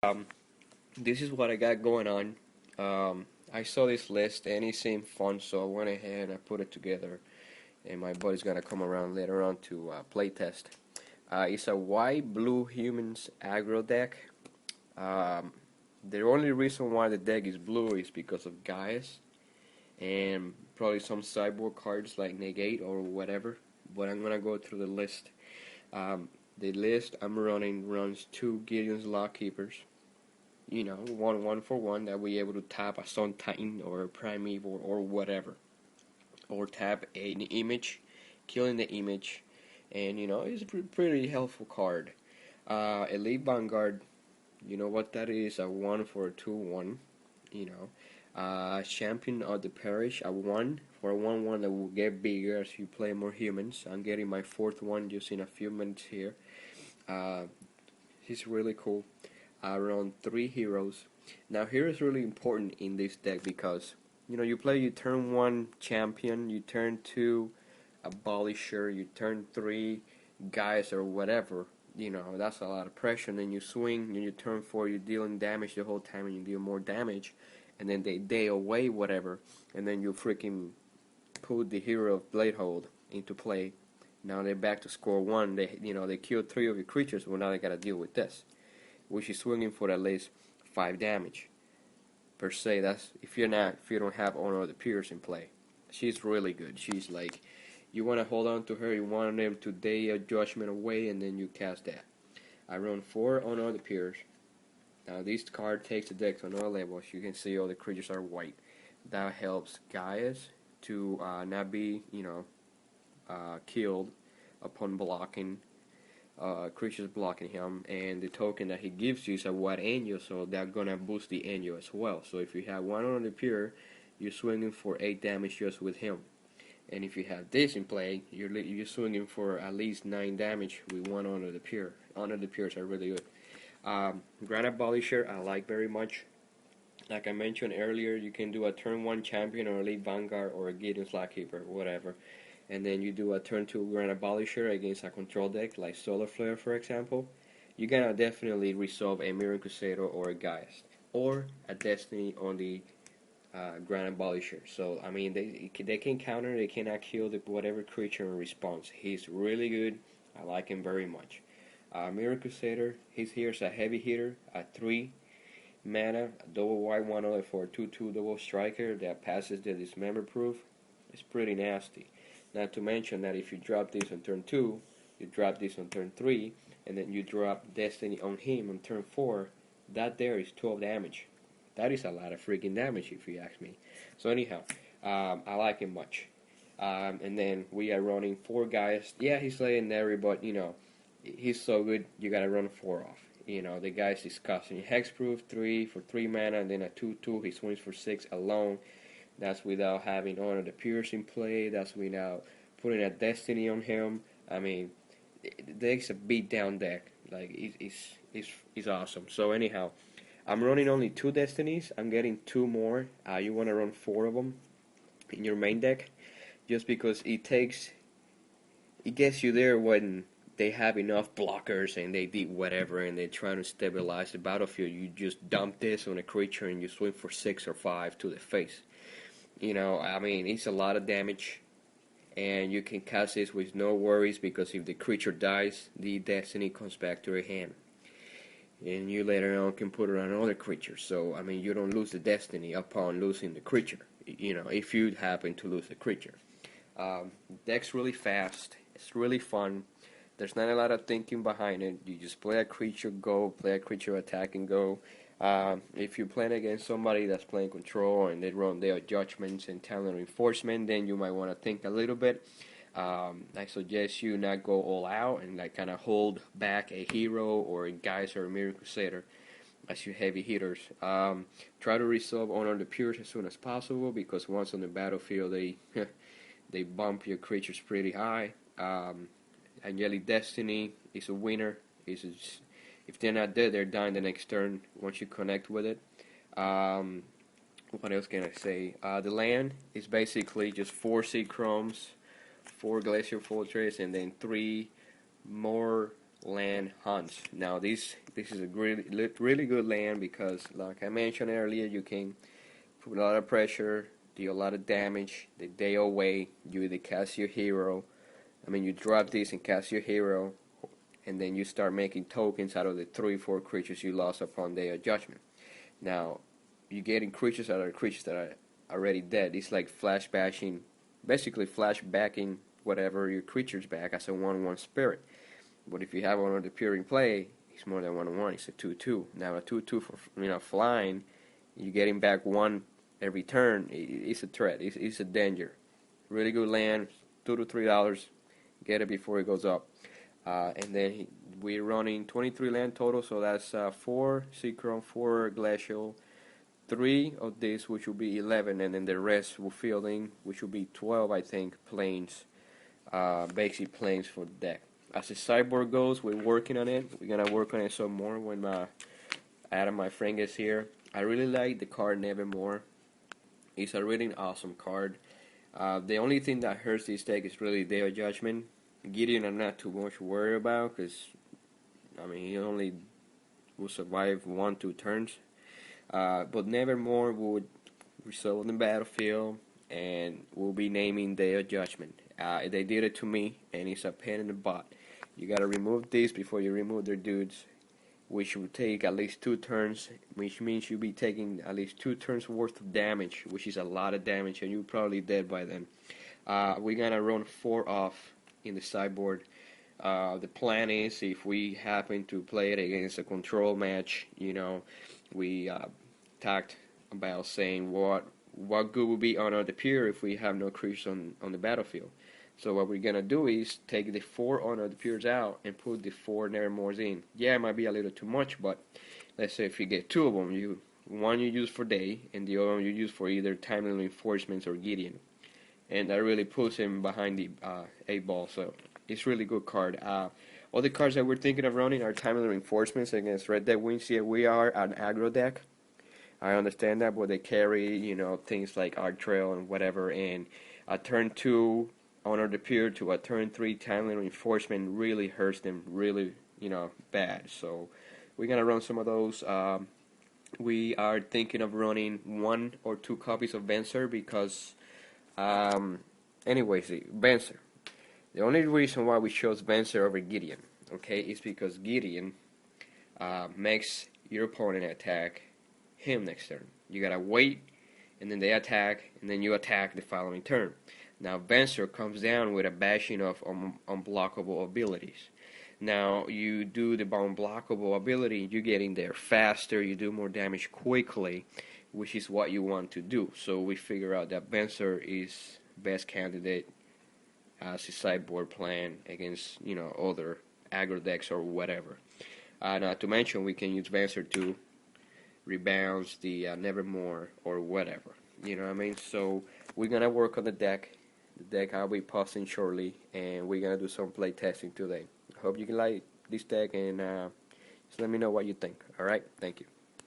Um, this is what I got going on. I saw this list and it seemed fun, so I went ahead and I put it together. And my buddy's gonna come around later on to play test. It's a white blue humans aggro deck. Um, the only reason why the deck is blue is because of Gaius and probably some sideboard cards like Negate or whatever. But I'm gonna go through the list. Um, the list I'm running runs two Gideon's Lockkeepers. One for one that we able to tap a Sun Titan or a Primeval or whatever, or tap an image, killing the image, and it's a pretty helpful card. Elite Vanguard, you know what that is? A 1 for a 2/1. You know, Champion of the Parish, a 1 for a 1/1 that will get bigger as you play more humans. I'm getting my fourth one just in a few minutes here. Uh, he's really cool. Around 3 heroes. Now here is really important in this deck because you play your turn 1 champion, you turn 2 abolisher, you turn 3 guys or whatever. That's a lot of pressure. And then you swing, and you turn 4 you're dealing damage the whole time, and you deal more damage, and then they away whatever, and then you freaking put the hero of Bladehold into play. Now they're back to score 1. They killed 3 of your creatures. Well, now they gotta deal with this, which is swinging for at least 5 damage per se. That's if you don't have Honor of the Peers in play. She's really good. She's like, you want to hold on to her, you want them to day a judgment away, and then you cast that. I run 4 Honor of the Peers. Now this card takes the deck to another level. As you can see, all the creatures are white. That helps Gaius to not be killed upon blocking creatures blocking him, and the token that he gives you is a white angel, so they're gonna boost the angel as well. So if you have one on the pier, you're swinging for 8 damage just with him, and if you have this in play, you're swinging for at least 9 damage with one under the pier. Under the piers are really good. Grand Abolisher I like very much. Like I mentioned earlier, you can do a turn 1 champion or elite vanguard or a Gideon's Lockkeeper, whatever, and then you do a turn 2 Grand Abolisher against a control deck like Solar Flare, for example. You're gonna definitely resolve a Mirror Crusader or a Geist or a Destiny on the Grand Abolisher. So I mean, they can counter, they cannot kill whatever creature in response. He's really good. I like him very much. Mirror Crusader, he's here as a heavy hitter, a 3 mana, double white 1 for a 2/2 double striker that passes the dismember proof. It's pretty nasty. Not to mention that if you drop this on turn 2, you drop this on turn 3, and then you drop Destiny on him on turn 4, that there is 12 damage. That is a lot of freaking damage if you ask me. So anyhow, I like him much. And then we are running 4 guys. Yeah, he's legendary, but he's so good, you gotta run 4 off. The guy's disgusting. Hexproof 3 for 3 mana, and then a 2/2. He swings for 6 alone. That's without having Honor the Pierce in play. That's without putting a Destiny on him. I mean, the deck's a beat down deck. Like it's awesome. So anyhow, I'm running only 2 Destinies. I'm getting 2 more. You want to run 4 of them in your main deck, just because it gets you there when they have enough blockers and they did whatever and they're trying to stabilize the battlefield. You just dump this on a creature and you swing for 6 or 5 to the face. I mean, it's a lot of damage, and you can cast this with no worries because if the creature dies, the Destiny comes back to your hand, and you later on can put it on another creature. So, I mean, you don't lose the Destiny upon losing the creature, if you happen to lose the creature. Deck's really fast, it's really fun. There's not a lot of thinking behind it. You just play a creature, go, play a creature, attack, and go. If you're playing against somebody that's playing control and they run their judgments and talent reinforcement, then you might want to think a little bit. I suggest you not go all out and like kind of hold back a hero or a Geist or a Mirror Crusader as your heavy hitters. Try to resolve Honor the Pures as soon as possible, because once on the battlefield they they bump your creatures pretty high. Angelic Destiny is a winner. If they're not dead, they're dying the next turn once you connect with it. What else can I say? The land is basically just 4 Sea Chromes, 4 Glacier Fortress, and then 3 more land hunts. Now this is a really good land because, like I mentioned earlier, you can put a lot of pressure, deal a lot of damage. The day away, you either cast your hero. I mean, you drop this and cast your hero, and then you start making tokens out of the 3-4 creatures you lost upon Day of Judgment. Now, you're getting creatures that are already dead. It's like flashbashing, basically flashbacking whatever your creature's back as a 1/1 spirit. But if you have one of the pure in play, it's more than 1/1. It's a 2/2. Now a 2/2 for flying, you're getting back one every turn. It's a threat. It's a danger. Really good land, $2 to $3. Get it before it goes up. And then we're running 23 land total, so that's 4 Synchron, 4 Glacial, 3 of this, which will be 11, and then the rest will fill in, which will be 12, I think, planes, basic planes for the deck. As the sideboard goes, we're working on it. We're gonna work on it some more when Adam, my friend, gets here. I really like the card Nevermore. It's a really awesome card. The only thing that hurts this deck is really Day of Judgment. Gideon, I'm not too much worried about because, I mean, he only will survive 1-2 turns. But Nevermore would result in the battlefield, and we'll be naming Day of Judgment. They did it to me, and it's a pain in the butt. You gotta remove this before you remove their dudes, which will take at least 2 turns, which means you'll be taking at least 2 turns worth of damage, which is a lot of damage, and you're probably dead by then. We're gonna run 4 off in the sideboard. The plan is, if we happen to play it against a control match, we talked about saying what good would be on the pier if we have no creatures on the battlefield. So what we're gonna do is take the 4 on the piers out and put the 4 Nevermores in. Yeah, it might be a little too much, but let's say if you get 2 of them, one you use for Day, and the other one you use for either Timely Reinforcements or Gideon. And that really puts him behind the 8 ball, so it's really good card. All the cards that we're thinking of running are Timely Reinforcements against Red Deck Wings. Yeah, we are an aggro deck. I understand that, but they carry, things like Arc Trail and whatever, and a turn 2 Honor the Pier to a turn 3 Timely Reinforcement really hurts them really, bad. So we're going to run some of those. We are thinking of running 1 or 2 copies of Venser because, anyways, Venser. The only reason why we chose Venser over Gideon, okay, is because Gideon makes your opponent attack him next turn. You gotta wait, and then they attack, and then you attack the following turn. Now Venser comes down with a bashing of unblockable abilities. Now you do the unblockable ability, you get in there faster, you do more damage quickly, which is what you want to do. So we figure out that Venser is best candidate as a sideboard plan against other aggro decks or whatever. Not to mention we can use Venser to rebounds the Nevermore or whatever. You know what I mean? So we're gonna work on the deck. The deck I'll be posting shortly, and we're gonna do some play testing today. Hope you can like this deck, and just let me know what you think. Alright? Thank you.